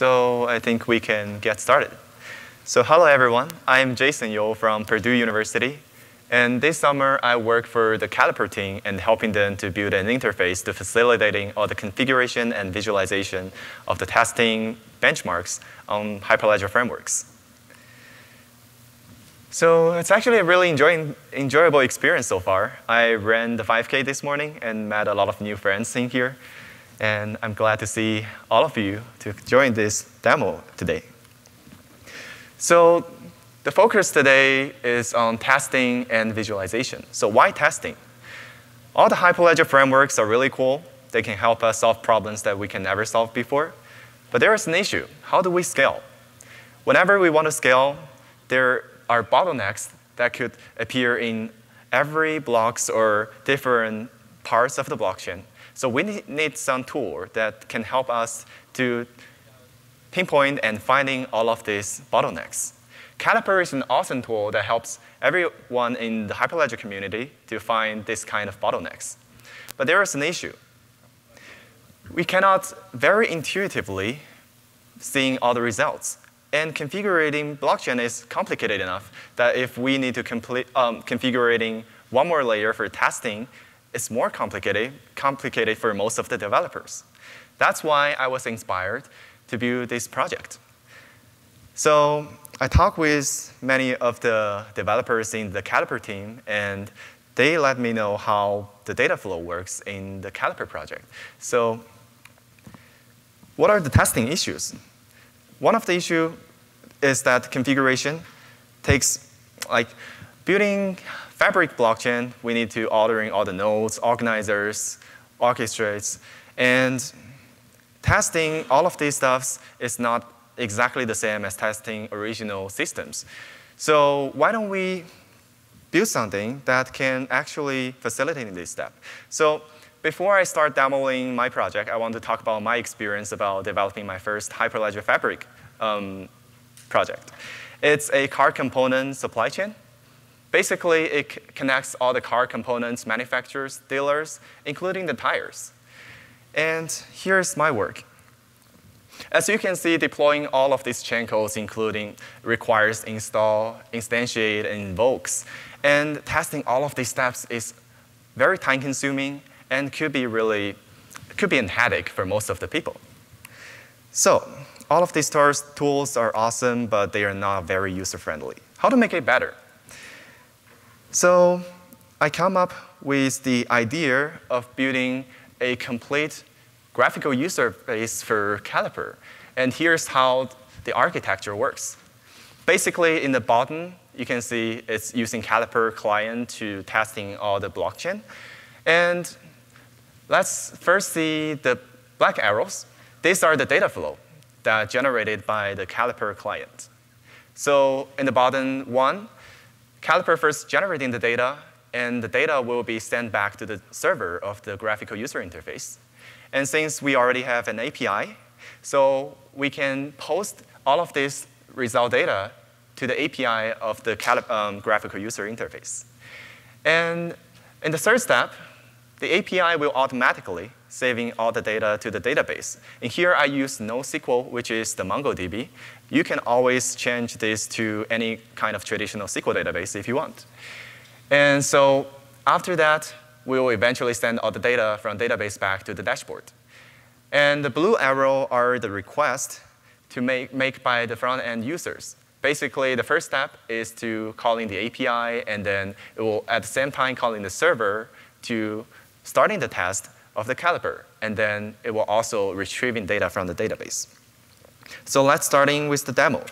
So I think we can get started. So hello everyone, I'm Jason Yo from Purdue University. And this summer I work for the Caliper team and helping them to build an interface to facilitating all the configuration and visualization of the testing benchmarks on Hyperledger frameworks. So it's actually a really enjoyable experience so far. I ran the 5K this morning and met a lot of new friends in here. And I'm glad to see all of you to join this demo today. So the focus today is on testing and visualization. So why testing? All the Hyperledger frameworks are really cool. They can help us solve problems that we can never solve before. But there is an issue. How do we scale? Whenever we want to scale, there are bottlenecks that could appear in every blocks or different parts of the blockchain. So we need some tool that can help us to pinpoint and finding all of these bottlenecks. Caliper is an awesome tool that helps everyone in the Hyperledger community to find this kind of bottlenecks. But there is an issue. We cannot very intuitively see all the results. And configuring blockchain is complicated enough that if we need to configuring one more layer for testing, it's more complicated for most of the developers. That's why I was inspired to build this project. So I talked with many of the developers in the Caliper team, and they let me know how the data flow works in the Caliper project. So what are the testing issues? One of the issues is that configuration takes, building Fabric blockchain, we need to ordering all the nodes, organizers, orchestrates, and testing all of these stuffs is not exactly the same as testing original systems. So why don't we build something that can actually facilitate this step? So before I start demoing my project, I want to talk about my experience about developing my first Hyperledger Fabric project. It's a car component supply chain. Basically, it connects all the car components, manufacturers, dealers, including the tires. And here's my work. As you can see, deploying all of these chain codes requires install, instantiate, and invokes. And testing all of these steps is very time-consuming and could be a headache for most of the people. So all of these tools are awesome, but they are not very user-friendly. How to make it better? So I come up with the idea of building a complete graphical user base for Caliper. And here's how the architecture works. Basically, in the bottom, you can see it's using Caliper client to testing all the blockchain. And let's first see the black arrows. These are the data flow that generated by the Caliper client. So in the bottom one, Caliper first generating the data, and the data will be sent back to the server of the graphical user interface. And since we already have an API, so we can post all of this result data to the API of the graphical user interface. And in the third step, the API will automatically saving all the data to the database. And here I use NoSQL, which is the MongoDB. You can always change this to any kind of traditional SQL database if you want. And so after that, we will eventually send all the data from database back to the dashboard. And the blue arrow are the requests to make by the front-end users. Basically, the first step is to calling the API, and then it will, at the same time, calling the server to starting the test of the Caliper, and then it will also retrieving data from the database. So let's starting with the demo.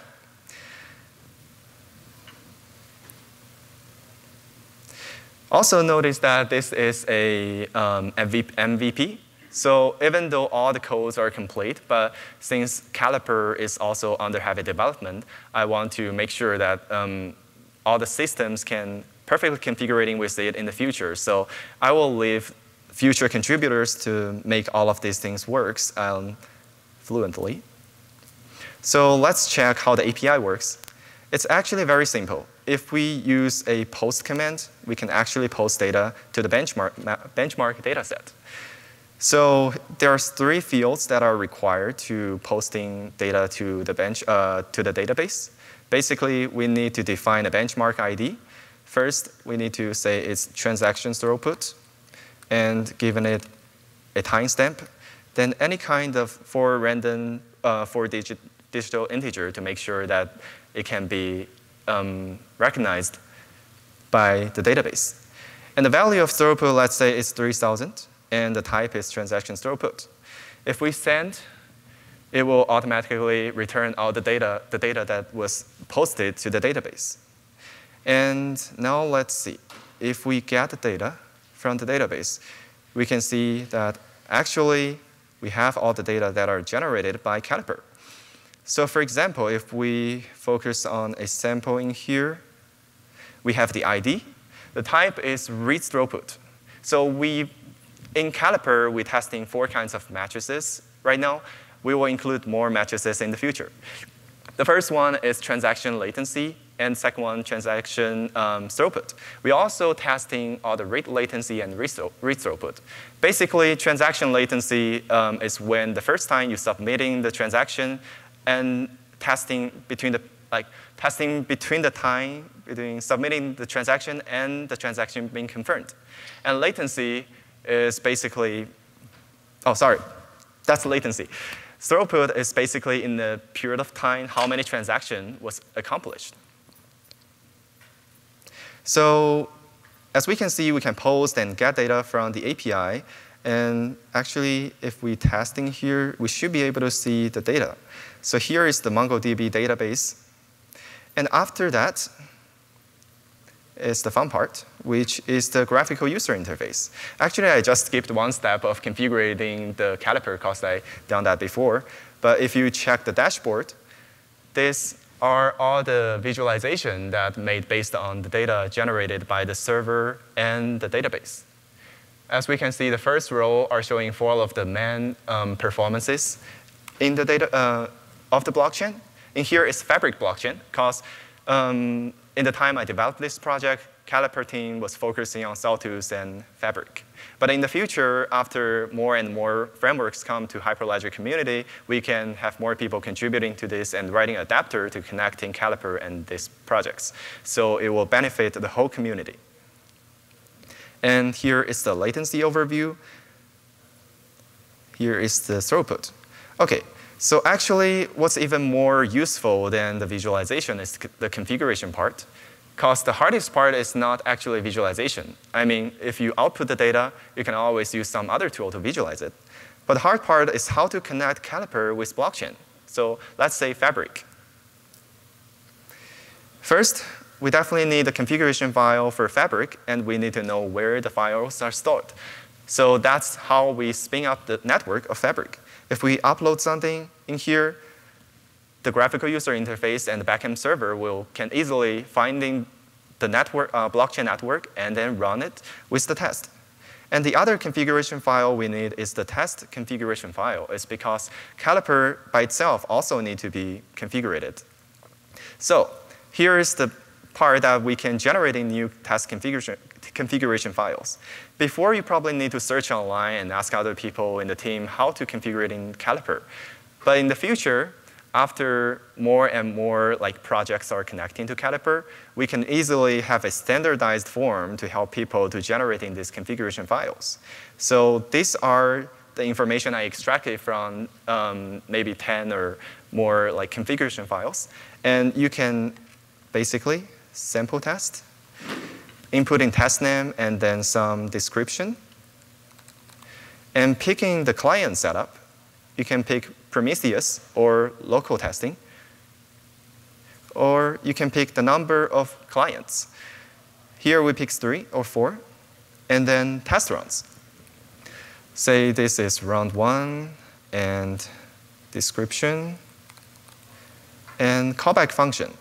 Also notice that this is a MVP. So even though all the codes are complete, but since Caliper is also under heavy development, I want to make sure that all the systems can perfectly configuring with it in the future. So I will leave future contributors to make all of these things work fluently. So let's check how the API works. It's actually very simple. If we use a post command, we can actually post data to the benchmark data set. So there's 3 fields that are required to posting data to the database. Basically, we need to define a benchmark ID. First, we need to say it's transaction throughput, and given it a timestamp, then any kind of 4-digit digital integer to make sure that it can be recognized by the database. And the value of throughput, let's say, is 3,000. And the type is transaction throughput. If we send, it will automatically return out the data that was posted to the database. And now let's see. If we get the data from the database, we can see that actually we have all the data that are generated by Caliper. So for example, if we focus on a sample in here, we have the ID. The type is read throughput. So in Caliper, we're testing 4 kinds of matrices right now. We will include more matrices in the future. The first one is transaction latency, and second one, transaction throughput. We're also testing all the read latency and read throughput. Basically, transaction latency is when the first time you're submitting the transaction and testing between the time between submitting the transaction and the transaction being confirmed. And latency is basically, that's latency. Throughput is basically in the period of time how many transactions was accomplished. So as we can see, we can post and get data from the API. And actually, if we testing here, we should be able to see the data. So here is the MongoDB database. And after that is the fun part, which is the graphical user interface. Actually, I just skipped one step of configuring the Caliper because I done that before. But if you check the dashboard, these are all the visualization that made based on the data generated by the server and the database. As we can see, the first row are showing 4 of the main performances in the data of the blockchain. In here is Fabric blockchain, because in the time I developed this project, Caliper team was focusing on Sawtooth and Fabric. But in the future, after more and more frameworks come to Hyperledger community, we can have more people contributing to this and writing adapter to connecting Caliper and these projects. So it will benefit the whole community. And here is the latency overview. Here is the throughput. OK, so actually, what's even more useful than the visualization is the configuration part. Because the hardest part is not actually visualization. I mean, if you output the data, you can always use some other tool to visualize it. But the hard part is how to connect Caliper with blockchain. So let's say Fabric. First, we definitely need a configuration file for Fabric, and we need to know where the files are stored. So that's how we spin up the network of Fabric. If we upload something in here, the graphical user interface and the backend server can easily find the network, blockchain network and then run it with the test. And the other configuration file we need is the test configuration file. It's because Caliper by itself also need to be configured. So here is the part that we can generate new test configuration files. Before, you probably need to search online and ask other people in the team how to configure it in Caliper. But in the future, after more and more projects are connecting to Caliper, we can easily have a standardized form to help people to generating these configuration files. So these are the information I extracted from maybe 10 or more configuration files. And you can basically sample test, inputting test name and then some description. And picking the client setup, you can pick Prometheus or local testing. Or you can pick the number of clients. Here we pick 3 or 4, and then test runs. Say this is round 1, and description, and callback function.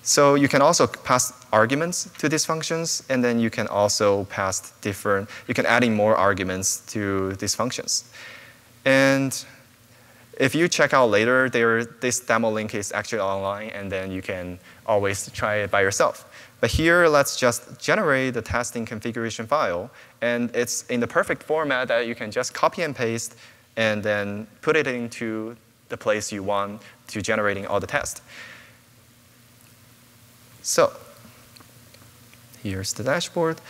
So you can also pass arguments to these functions, and then you can also pass you can add in more arguments to these functions. And if you check out later, this demo link is actually online, and then you can always try it by yourself. But here, let's just generate the testing configuration file. And it's in the perfect format that you can just copy and paste and then put it into the place you want to generating all the tests. So here's the dashboard.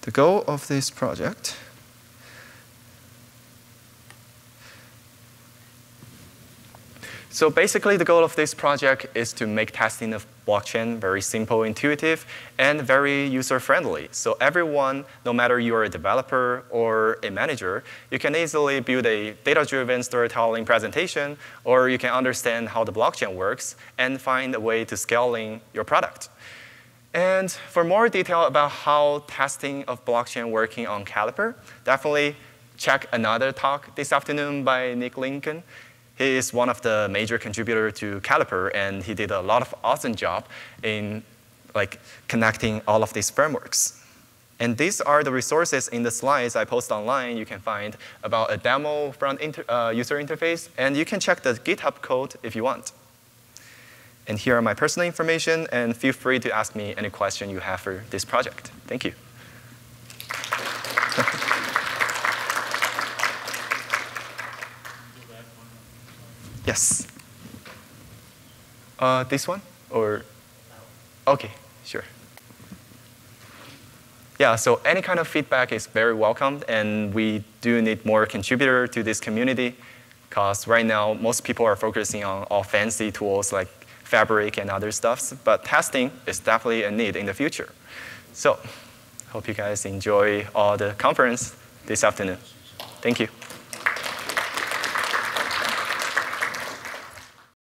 The goal of this project So basically, the goal of this project is to make testing of blockchain very simple, intuitive, and very user-friendly. So everyone, no matter you're a developer or a manager, you can easily build a data-driven storytelling presentation, or you can understand how the blockchain works and find a way to scaling your product. And for more detail about how testing of blockchain working on Caliper, definitely check another talk this afternoon by Nick Lincoln. He is one of the major contributors to Caliper, and he did a lot of awesome job in connecting all of these frameworks. And these are the resources in the slides I post online. You can find about a demo front user interface, and you can check the GitHub code if you want. And here are my personal information, and feel free to ask me any question you have for this project. Thank you. Yes. This one? Or? OK, sure. Yeah, so any kind of feedback is very welcomed. And we do need more contributors to this community. Because right now, most people are focusing on all fancy tools like Fabric and other stuffs. But testing is definitely a need in the future. So hope you guys enjoy all the conference this afternoon. Thank you.